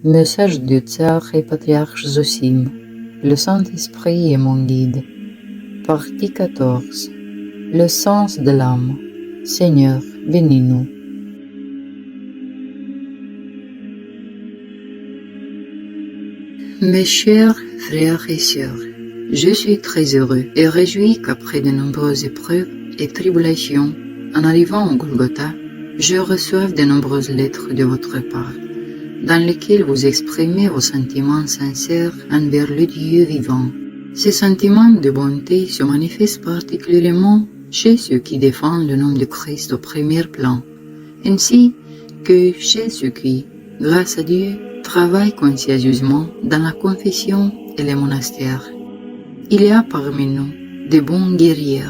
Message du Tsar et Patriarche Zosim. Le Saint-Esprit est mon guide. Partie 14. Le sens de l'âme. Seigneur, bénis-nous. Mes chers frères et sœurs, je suis très heureux et réjoui qu'après de nombreuses épreuves et tribulations, en arrivant au Golgotha, je reçoive de nombreuses lettres de votre part, dans lesquelles vous exprimez vos sentiments sincères envers le Dieu vivant. Ces sentiments de bonté se manifestent particulièrement chez ceux qui défendent le nom de Christ au premier plan, ainsi que chez ceux qui, grâce à Dieu, travaillent consciencieusement dans la confession et les monastères. Il y a parmi nous de bons guerriers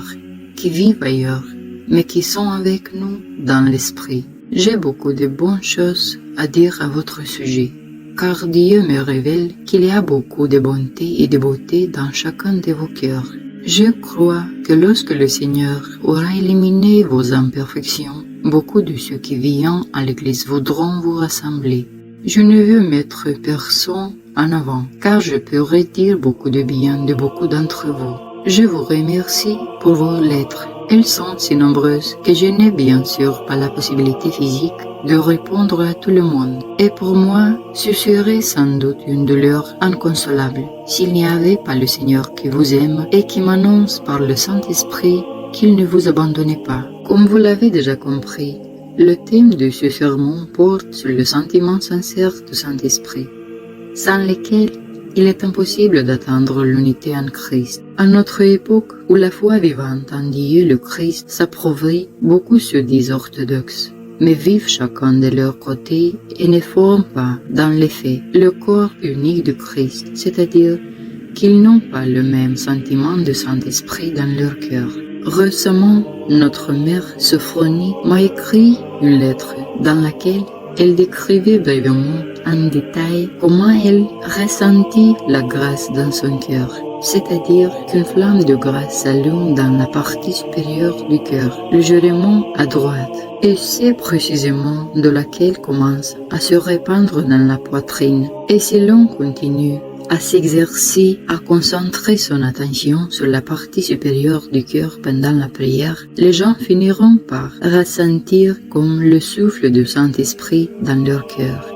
qui vivent ailleurs, mais qui sont avec nous dans l'esprit. J'ai beaucoup de bonnes choses à dire à votre sujet, car Dieu me révèle qu'il y a beaucoup de bonté et de beauté dans chacun de vos cœurs. Je crois que lorsque le Seigneur aura éliminé vos imperfections, beaucoup de ceux qui viennent à l'Église voudront vous rassembler. Je ne veux mettre personne en avant, car je pourrais dire beaucoup de bien de beaucoup d'entre vous. Je vous remercie pour vos lettres. Elles sont si nombreuses que je n'ai bien sûr pas la possibilité physique de répondre à tout le monde. Et pour moi, ce serait sans doute une douleur inconsolable s'il n'y avait pas le Seigneur qui vous aime et qui m'annonce par le Saint-Esprit qu'il ne vous abandonnait pas. Comme vous l'avez déjà compris, le thème de ce sermon porte sur le sentiment sincère du Saint-Esprit, sans lequel il est impossible d'atteindre l'unité en Christ. À notre époque où la foi vivante en Dieu le Christ s'approuvait, beaucoup se disent orthodoxes, mais vivent chacun de leur côté et ne forment pas, dans les faits, le corps unique du Christ, c'est-à-dire qu'ils n'ont pas le même sentiment de Saint-Esprit dans leur cœur. Récemment, notre mère Sophronie m'a écrit une lettre dans laquelle elle décrivait brièvement en détail comment elle ressentit la grâce dans son cœur, c'est-à-dire qu'une flamme de grâce s'allume dans la partie supérieure du cœur, légèrement à droite, et c'est précisément de laquelle commence à se répandre dans la poitrine. Et si l'on continue à s'exercer, à concentrer son attention sur la partie supérieure du cœur pendant la prière, les gens finiront par ressentir comme le souffle du Saint-Esprit dans leur cœur.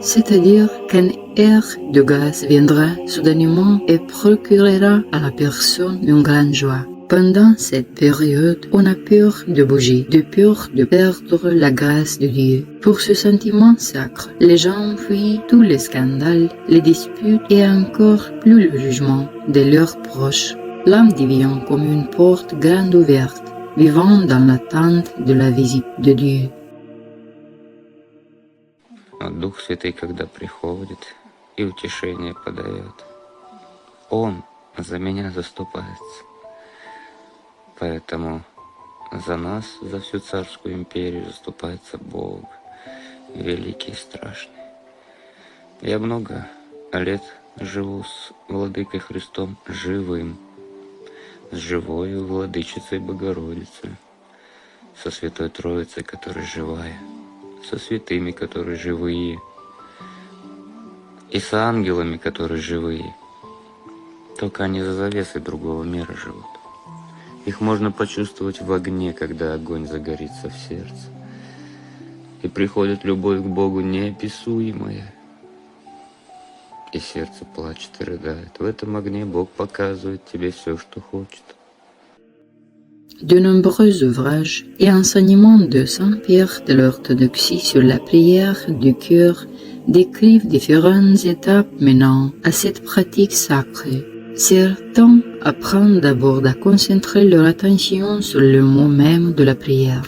C'est-à-dire qu'un air de grâce viendra soudainement et procurera à la personne une grande joie. Pendant cette période, on a peur de bouger, de peur de perdre la grâce de Dieu. Pour ce sentiment sacre, les gens fuient tous les scandales, les disputes et encore plus le jugement de leurs proches. L'âme devient comme une porte grande ouverte, vivant dans l'attente de la visite de Dieu. Дух Святый, когда приходит и утешение подает, Он за меня заступается. Поэтому за нас, за всю царскую империю заступается Бог, великий и страшный. Я много лет живу с Владыкой Христом живым, с живою Владычицей Богородицей, со Святой Троицей, которая живая, со святыми, которые живые, и с ангелами, которые живые. Только они за завесой другого мира живут. Их можно почувствовать в огне, когда огонь загорится в сердце. И приходит любовь к Богу неописуемая. И сердце плачет и рыдает. В этом огне Бог показывает тебе все, что хочет. De nombreux ouvrages et enseignements de Saint Pierre de l'orthodoxie sur la prière du cœur décrivent différentes étapes menant à cette pratique sacrée. Certains apprennent d'abord à concentrer leur attention sur le mot même de la prière,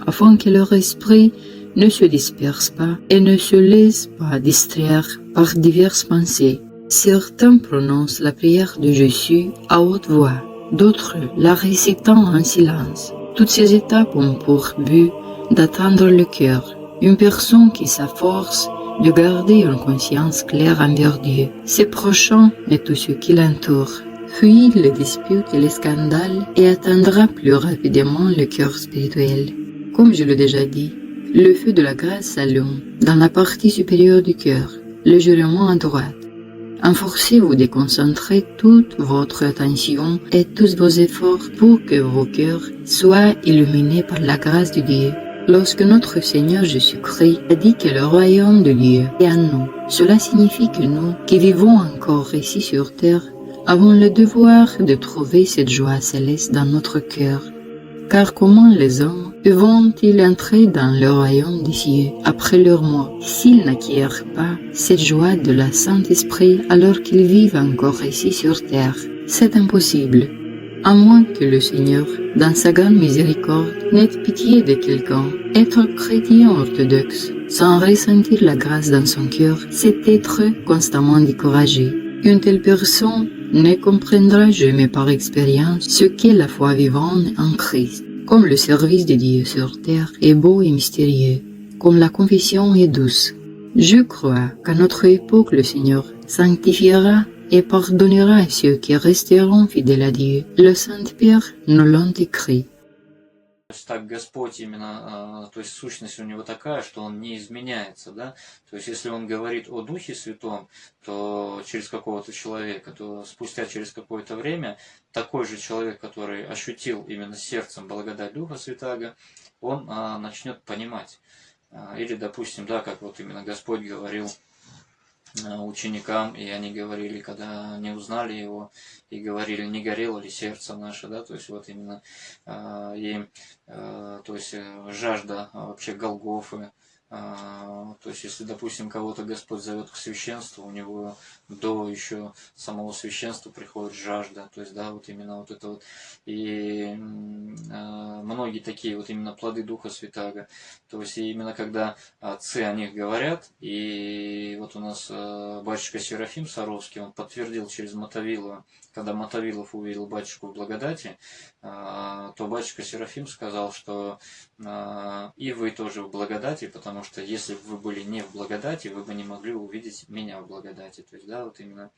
afin que leur esprit ne se disperse pas et ne se laisse pas distraire par diverses pensées. Certains prononcent la prière de Jésus à haute voix, d'autres la récitant en silence. Toutes ces étapes ont pour but d'atteindre le cœur. Une personne qui s'efforce de garder une conscience claire envers Dieu, ses prochains et tous ceux qui l'entourent, fuit les disputes et les scandales et atteindra plus rapidement le cœur spirituel. Comme je l'ai déjà dit, le feu de la grâce s'allume dans la partie supérieure du cœur, légèrement à droite. Efforcez-vous de concentrer toute votre attention et tous vos efforts pour que vos cœurs soient illuminés par la grâce de Dieu. Lorsque notre Seigneur Jésus-Christ a dit que le royaume de Dieu est en nous, cela signifie que nous, qui vivons encore ici sur terre, avons le devoir de trouver cette joie céleste dans notre cœur. Car comment les hommes vont-ils entrer dans le royaume des cieux après leur mort s'ils n'acquièrent pas cette joie de la Saint-Esprit alors qu'ils vivent encore ici sur terre? C'est impossible, à moins que le Seigneur, dans sa grande miséricorde, n'ait pitié de quelqu'un. Être chrétien orthodoxe, sans ressentir la grâce dans son cœur, c'est être constamment découragé. Une telle personne ne comprendra jamais par expérience ce qu'est la foi vivante en Christ. Comme le service de Dieu sur terre est beau et mystérieux, comme la confession est douce. Je crois qu'à notre époque le Seigneur sanctifiera et pardonnera à ceux qui resteront fidèles à Dieu. Le Saint-Père nous l'a écrit. То есть так Господь именно, то есть сущность у него такая, что он не изменяется, да. То есть если он говорит о Духе Святом, то через какого-то человека, то спустя через какое-то время такой же человек, который ощутил именно сердцем благодать Духа Святаго, он начнет понимать. Или, допустим, да, как вот именно Господь говорил ученикам, и они говорили, когда не узнали его, и говорили, не горело ли сердце наше, да, то есть вот именно то есть жажда вообще Голгофы, то есть если, допустим, кого-то Господь зовет к священству, у него до еще самого священства приходит жажда, то есть, да, вот именно вот это вот, и многие такие вот именно плоды Духа Святаго, то есть именно когда отцы о них говорят, и вот у нас батюшка Серафим Саровский, он подтвердил через Мотовилова, когда Мотовилов увидел батюшку в благодати, то батюшка Серафим сказал, что и вы тоже в благодати, потому что если бы вы были не в благодати, вы бы не могли увидеть меня в благодати. То есть, да, вот именно,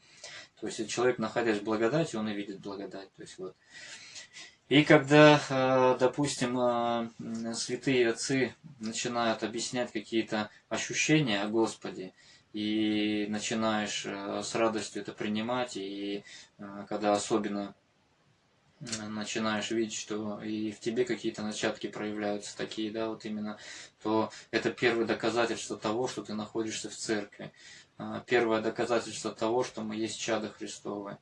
то есть человек, находясь в благодати, он и видит благодать. То есть, вот. И когда, допустим, святые отцы начинают объяснять какие-то ощущения о Господе, и начинаешь с радостью это принимать, и когда особенно начинаешь видеть, что и в тебе какие-то начатки проявляются такие, да, вот именно, то это первое доказательство того, что ты находишься в церкви. Первое доказательство того, что мы есть чадо Христовое.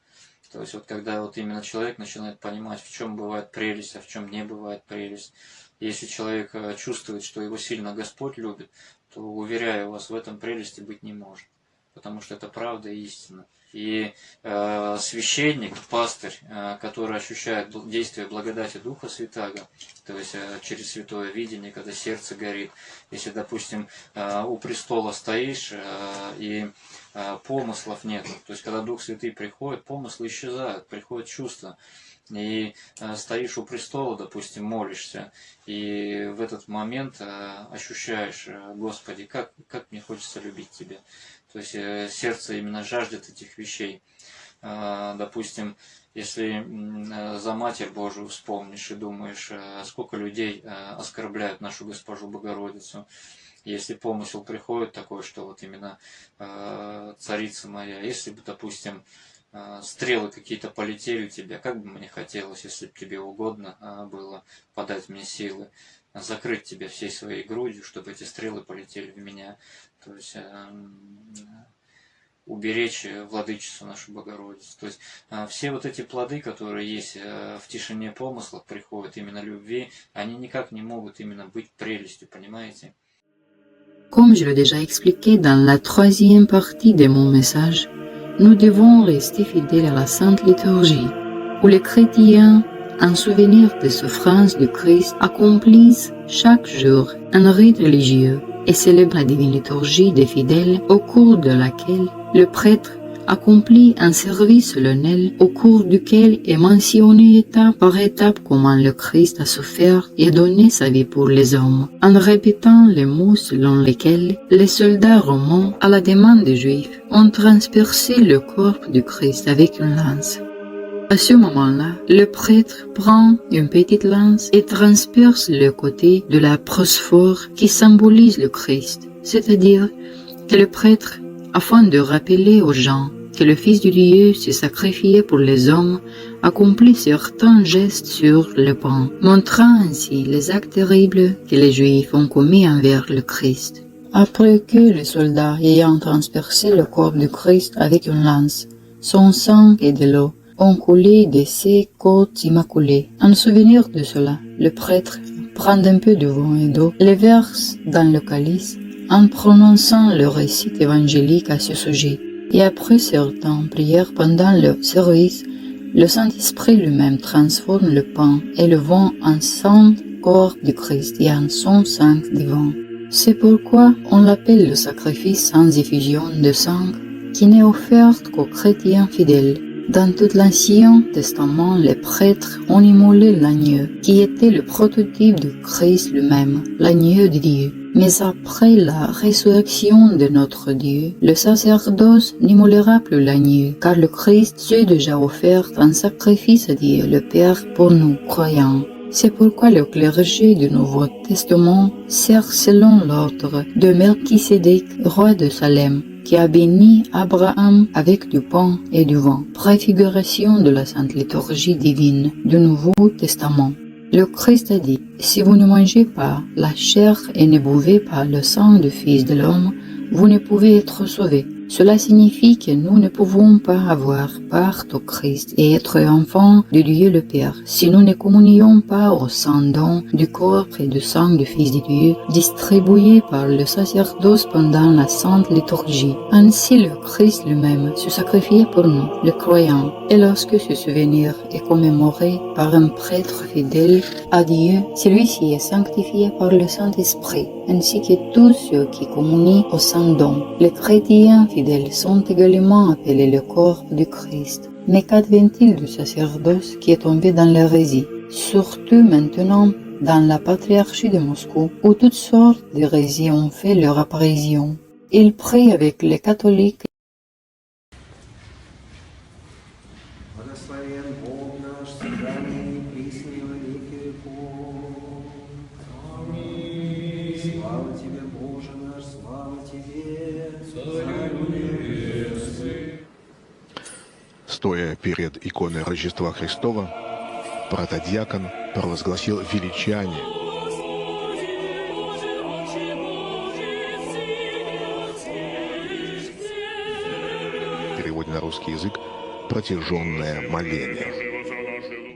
То есть вот когда вот именно человек начинает понимать, в чем бывает прелесть, а в чем не бывает прелесть. Если человек чувствует, что его сильно Господь любит, то, уверяю вас, в этом прелести быть не может. Потому что это правда и истина. И священник, пастырь, который ощущает действие благодати Духа Святаго, то есть через святое видение, когда сердце горит, если, допустим, у престола стоишь и помыслов нет, то есть когда Дух Святый приходит, помыслы исчезают, приходят чувства. И стоишь у престола, допустим, молишься, и в этот момент ощущаешь, Господи, как мне хочется любить Тебя. То есть сердце именно жаждет этих вещей. Допустим, если за Матерь Божию вспомнишь и думаешь, сколько людей оскорбляют нашу Госпожу Богородицу, если помысел приходит такой, что вот именно Царица моя, если бы, допустим, стрелы какие-то полетели у тебя, как бы мне хотелось, если бы тебе угодно было подать мне силы, закрыть тебя всей своей грудью, чтобы эти стрелы полетели в меня, то есть уберечь владычицу нашу Богородицу. То есть все вот эти плоды, которые есть в тишине помыслов, приходят именно любви, они никак не могут именно быть прелестью, понимаете? Comme je l'ai déjà expliqué dans la troisième partie de mon message, nous devons rester fidèles à la Sainte Liturgie, où les chrétiens, en souvenir des souffrances du Christ, accomplissent chaque jour un rite religieux et célèbrent la divine liturgie des fidèles, au cours de laquelle le prêtre accomplit un service solennel au cours duquel est mentionné étape par étape comment le Christ a souffert et donné sa vie pour les hommes, en répétant les mots selon lesquels les soldats romains, à la demande des Juifs, ont transpercé le corps du Christ avec une lance. À ce moment-là, le prêtre prend une petite lance et transperce le côté de la prosphore qui symbolise le Christ, c'est-à-dire que le prêtre afin de rappeler aux gens que le Fils de Dieu s'est sacrifié pour les hommes, accomplit certains gestes sur le pain, montrant ainsi les actes terribles que les Juifs ont commis envers le Christ. Après que les soldats ayant transpercé le corps du Christ avec une lance, son sang et de l'eau ont coulé de ses côtes immaculées. En souvenir de cela, le prêtre prend un peu de vin et d'eau, les verse dans le calice, en prononçant le récit évangélique à ce sujet. Et après certaines prières pendant le service, le Saint-Esprit lui-même transforme le pain et le vin en sang corps du Christ et en son sang divin. C'est pourquoi on l'appelle le sacrifice sans effusion de sang, qui n'est offert qu'aux chrétiens fidèles. Dans tout l'Ancien Testament, les prêtres ont immolé l'agneau, qui était le prototype du Christ lui-même, l'agneau de Dieu. Mais après la résurrection de notre Dieu, le sacerdoce n'immolera plus l'agneau, car le Christ s'est déjà offert un sacrifice à Dieu le Père pour nous croyants. C'est pourquoi le clergé du Nouveau Testament sert selon l'ordre de Melchisédek, roi de Salem, qui a béni Abraham avec du pain et du vin, préfiguration de la sainte liturgie divine du Nouveau Testament. Le Christ a dit, « Si vous ne mangez pas la chair et ne buvez pas le sang du Fils de l'homme, vous ne pouvez être sauvés. » Cela signifie que nous ne pouvons pas avoir part au Christ et être enfants de Dieu le Père si nous ne communions pas au saint don du corps et du sang du Fils de Dieu distribué par le sacerdoce pendant la sainte liturgie. Ainsi le Christ lui-même se sacrifiait pour nous, les croyants, et lorsque ce souvenir est commémoré par un prêtre fidèle à Dieu, celui-ci est sanctifié par le Saint-Esprit, ainsi que tous ceux qui communient au saint don. Les chrétiens fidèles sont également appelés le corps du Christ. Mais qu'advient-il du sacerdoce qui est tombé dans l'hérésie, surtout maintenant dans la patriarchie de Moscou, où toutes sortes d'hérésies ont fait leur apparition? Il prie avec les catholiques. Стоя перед иконой Рождества Христова, протодиакон провозгласил величание. В переводе на русский язык протяженное моление.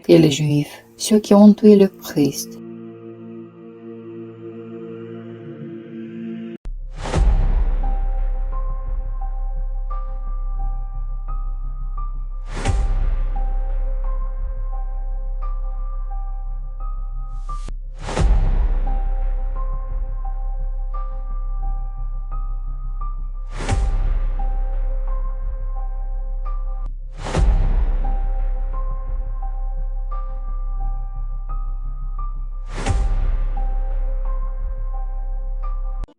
Et les Juifs, ceux qui ont tué le Christ.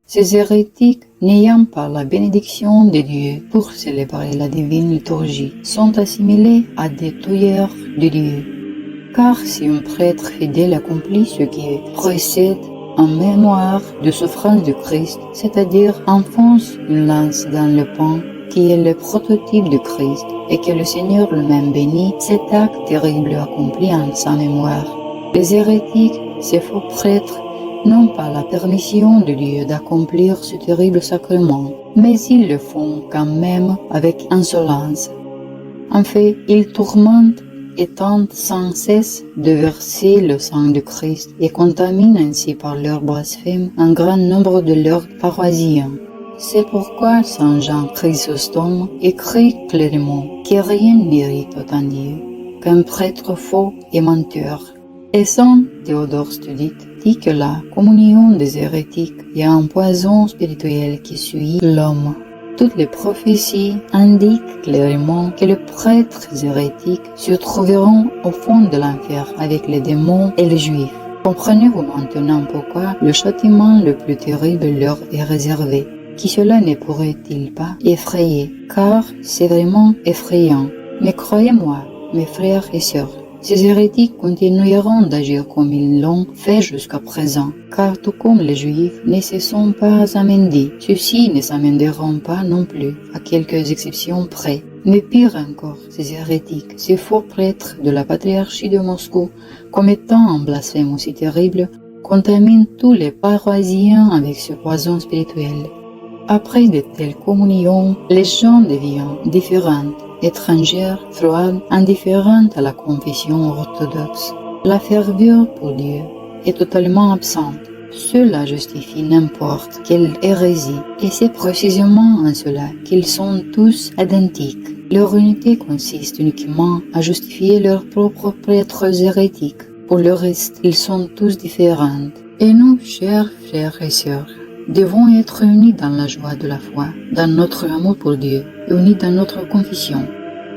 Ces hérétiques, n'ayant pas la bénédiction de Dieu pour célébrer la divine liturgie, sont assimilés à des tueurs de Dieu. Car si un prêtre fidèle accomplit ce qui précède en mémoire de souffrance du Christ, c'est-à-dire enfonce une lance dans le pain, qui est le prototype du Christ, et que le Seigneur lui-même bénit cet acte terrible accompli en sa mémoire. Les hérétiques, ces faux prêtres, n'ont pas la permission de Dieu d'accomplir ce terrible sacrement, mais ils le font quand même avec insolence. En fait, ils tourmentent et tentent sans cesse de verser le sang du Christ et contaminent ainsi par leur blasphème un grand nombre de leurs paroissiens. C'est pourquoi Saint Jean Chrysostome écrit clairement que rien n'irrite autant Dieu qu'un prêtre faux et menteur. Et Saint Théodore Studite dit que la communion des hérétiques est un poison spirituel qui suit l'homme. Toutes les prophéties indiquent clairement que les prêtres hérétiques se trouveront au fond de l'enfer avec les démons et les juifs. Comprenez-vous maintenant pourquoi le châtiment le plus terrible leur est réservé? Qui cela ne pourrait-il pas effrayer? Car c'est vraiment effrayant. Mais croyez-moi, mes frères et sœurs, Ces hérétiques continueront d'agir comme ils l'ont fait jusqu'à présent, car tout comme les Juifs ne se sont pas amendés, ceux-ci ne s'amenderont pas non plus, à quelques exceptions près. Mais pire encore, ces hérétiques, ces faux prêtres de la patriarchie de Moscou, commettant un blasphème aussi terrible, contaminent tous les paroissiens avec ce poison spirituel. Après de telles communions, les gens deviennent différents, étrangères, froides, indifférentes à la confession orthodoxe. La ferveur pour Dieu est totalement absente. Cela justifie n'importe quelle hérésie, et c'est précisément en cela qu'ils sont tous identiques. Leur unité consiste uniquement à justifier leurs propres prêtres hérétiques. Pour le reste, ils sont tous différents. Et nous, chers frères et sœurs, devons être unis dans la joie de la foi, dans notre amour pour Dieu, unis dans notre confession.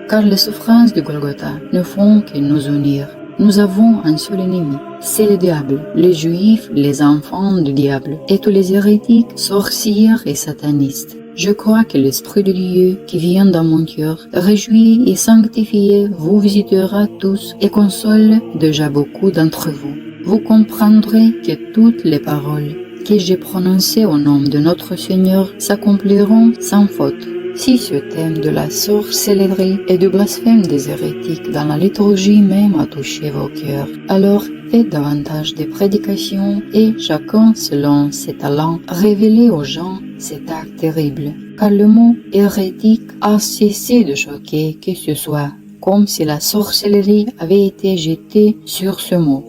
Car les souffrances de Golgotha ne font que nous unir. Nous avons un seul ennemi, c'est le diable, les juifs, les enfants du diable, et tous les hérétiques, sorciers et satanistes. Je crois que l'Esprit de Dieu qui vient dans mon cœur, réjoui et sanctifié, vous visitera tous et console déjà beaucoup d'entre vous. Vous comprendrez que toutes les paroles que j'ai prononcées au nom de notre Seigneur s'accompliront sans faute. Si ce thème de la sorcellerie et du blasphème des hérétiques dans la liturgie même a touché vos cœurs, alors faites davantage de prédications et chacun selon ses talents révélez aux gens cet acte terrible. Car le mot hérétique a cessé de choquer que ce soit, comme si la sorcellerie avait été jetée sur ce mot.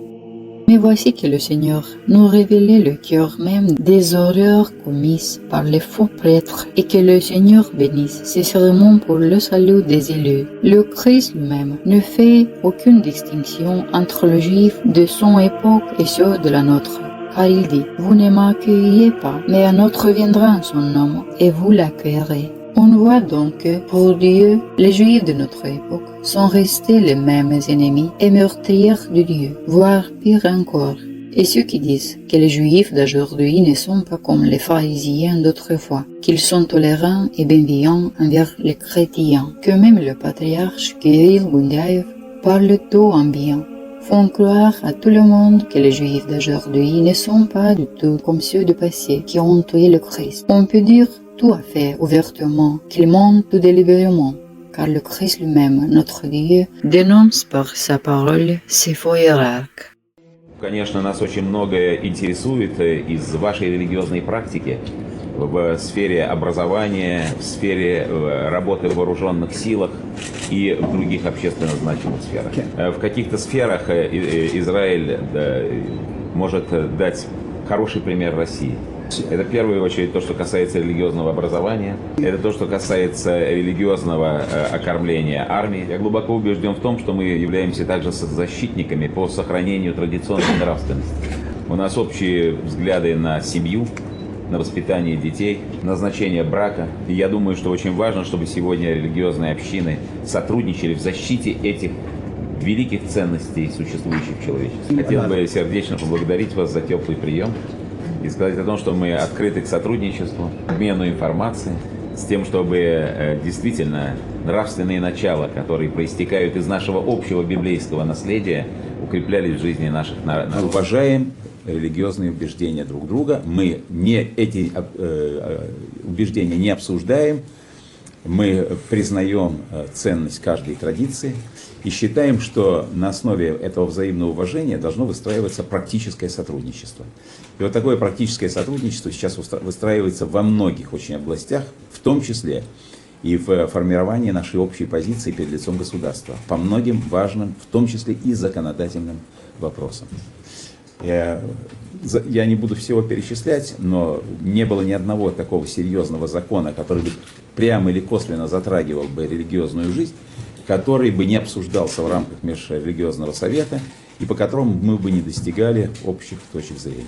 Mais voici que le Seigneur nous révélait le cœur même des horreurs commises par les faux prêtres et que le Seigneur bénisse ces sermons pour le salut des élus. Le Christ lui-même ne fait aucune distinction entre le Juif de son époque et ceux de la nôtre. Car il dit, vous ne m'accueillez pas, mais un autre viendra en son nom et vous l'accueillerez. On voit donc que, pour Dieu, les Juifs de notre époque sont restés les mêmes ennemis et meurtriers de Dieu, voire pire encore. Et ceux qui disent que les Juifs d'aujourd'hui ne sont pas comme les pharisiens d'autrefois, qu'ils sont tolérants et bienveillants envers les chrétiens, que même le patriarche Kirill Gundyaev parle tout en bien, font croire à tout le monde que les Juifs d'aujourd'hui ne sont pas du tout comme ceux du passé qui ont tué le Christ. On peut dire tout à fait ouvertement qu'ils mentent tout délibérément, car le Christ lui-même, notre Dieu, dénonce par sa parole ces faux hiérarques. Конечно, нас очень многое интересует из вашей религиозной практики в сфере образования, в сфере работы в вооруженных силах и в других общественно значимых сферах. В каких-то сферах Израиль может дать хороший пример России. Это в первую очередь то, что касается религиозного образования, это то, что касается религиозного окормления армии. Я глубоко убежден в том, что мы являемся также защитниками по сохранению традиционной нравственности. У нас общие взгляды на семью, на воспитание детей, на значение брака. И я думаю, что очень важно, чтобы сегодня религиозные общины сотрудничали в защите этих великих ценностей, существующих в человечестве. Хотел бы сердечно поблагодарить вас за теплый прием и сказать о том, что мы открыты к сотрудничеству, обмену информацией, с тем, чтобы действительно нравственные начала, которые проистекают из нашего общего библейского наследия, укреплялись в жизни наших народов. Мы уважаем религиозные убеждения друг друга, мы эти убеждения не обсуждаем, мы признаем ценность каждой традиции и считаем, что на основе этого взаимного уважения должно выстраиваться практическое сотрудничество. И вот такое практическое сотрудничество сейчас выстраивается во многих очень областях, в том числе и в формировании нашей общей позиции перед лицом государства, по многим важным, в том числе и законодательным вопросам. Я не буду всего перечислять, но не было ни одного такого серьезного закона, который бы прямо или косвенно затрагивал бы религиозную жизнь, который бы не обсуждался в рамках межрелигиозного совета и по которому мы бы не достигали общих точек зрения.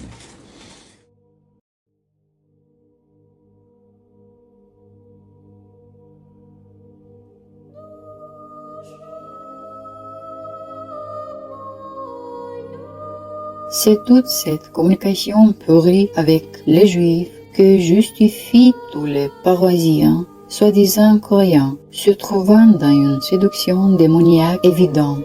C'est toute cette communication pourrie avec les Juifs que justifient tous les paroissiens, soi-disant croyants, se trouvant dans une séduction démoniaque évidente.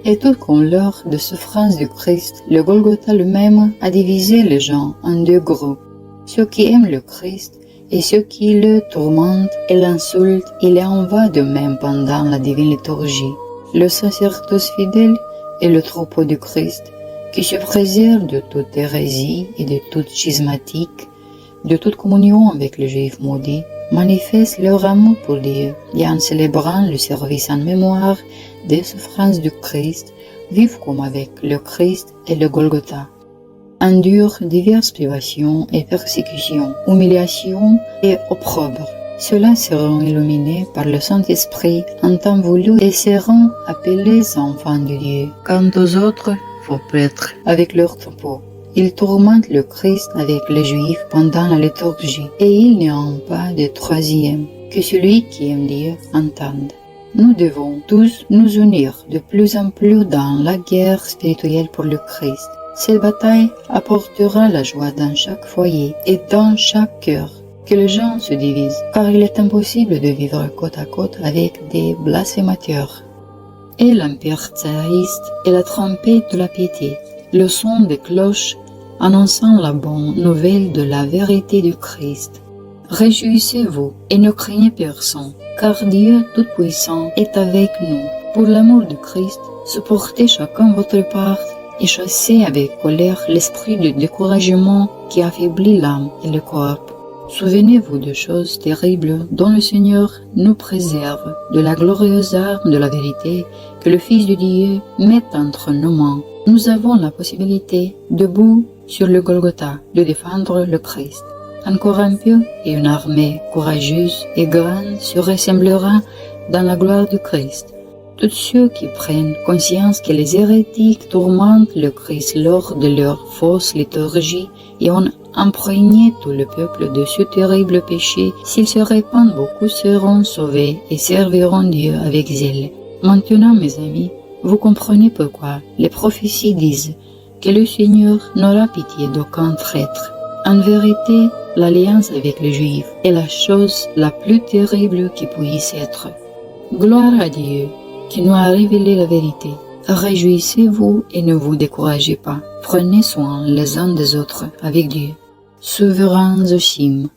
Et tout comme l'heure de souffrance du Christ, le Golgotha lui-même a divisé les gens en deux groupes. Ceux qui aiment le Christ et ceux qui le tourmentent et l'insultent, il en va de même pendant la divine liturgie. Le sacerdoce fidèle est le troupeau du Christ, qui se préserve de toute hérésie et de toute schismatique, de toute communion avec les Juifs maudits, manifeste leur amour pour Dieu, et en célébrant le service en mémoire des souffrances du Christ, vivent comme avec le Christ et le Golgotha. Endurent diverses privations et persécutions, humiliations et opprobres. Ceux-là seront illuminés par le Saint-Esprit en temps voulu et seront appelés enfants de Dieu. Quant aux autres, faux prêtres, avec leur troupeau, ils tourmentent le Christ avec les Juifs pendant la liturgie, et il n'y a pas de troisième, que celui qui aime Dieu entende. Nous devons tous nous unir de plus en plus dans la guerre spirituelle pour le Christ. Cette bataille apportera la joie dans chaque foyer et dans chaque cœur. Que les gens se divisent, car il est impossible de vivre côte à côte avec des blasphémateurs. Et l'empire tsariste et la trompette de la piété, le son des cloches annonçant la bonne nouvelle de la vérité du Christ. Réjouissez-vous et ne craignez personne, car Dieu Tout-Puissant est avec nous. Pour l'amour du Christ, supportez chacun votre part et chassez avec colère l'esprit de découragement qui affaiblit l'âme et le corps. Souvenez-vous de choses terribles dont le Seigneur nous préserve, de la glorieuse arme de la vérité que le Fils de Dieu met entre nos mains. Nous avons la possibilité, debout sur le Golgotha, de défendre le Christ. Encore un peu, et une armée courageuse et grande se ressemblera dans la gloire du Christ. Tous ceux qui prennent conscience que les hérétiques tourmentent le Christ lors de leur fausse liturgie et ont imprégné tout le peuple de ce terrible péché, s'ils se répandent, beaucoup seront sauvés et serviront Dieu avec zèle. Maintenant, mes amis, vous comprenez pourquoi les prophéties disent que le Seigneur n'aura pitié d'aucun traître. En vérité, l'alliance avec les Juifs est la chose la plus terrible qui puisse être. Gloire à Dieu qui nous a révélé la vérité. Réjouissez-vous et ne vous découragez pas. Prenez soin les uns des autres avec Dieu. Souverain Zosim.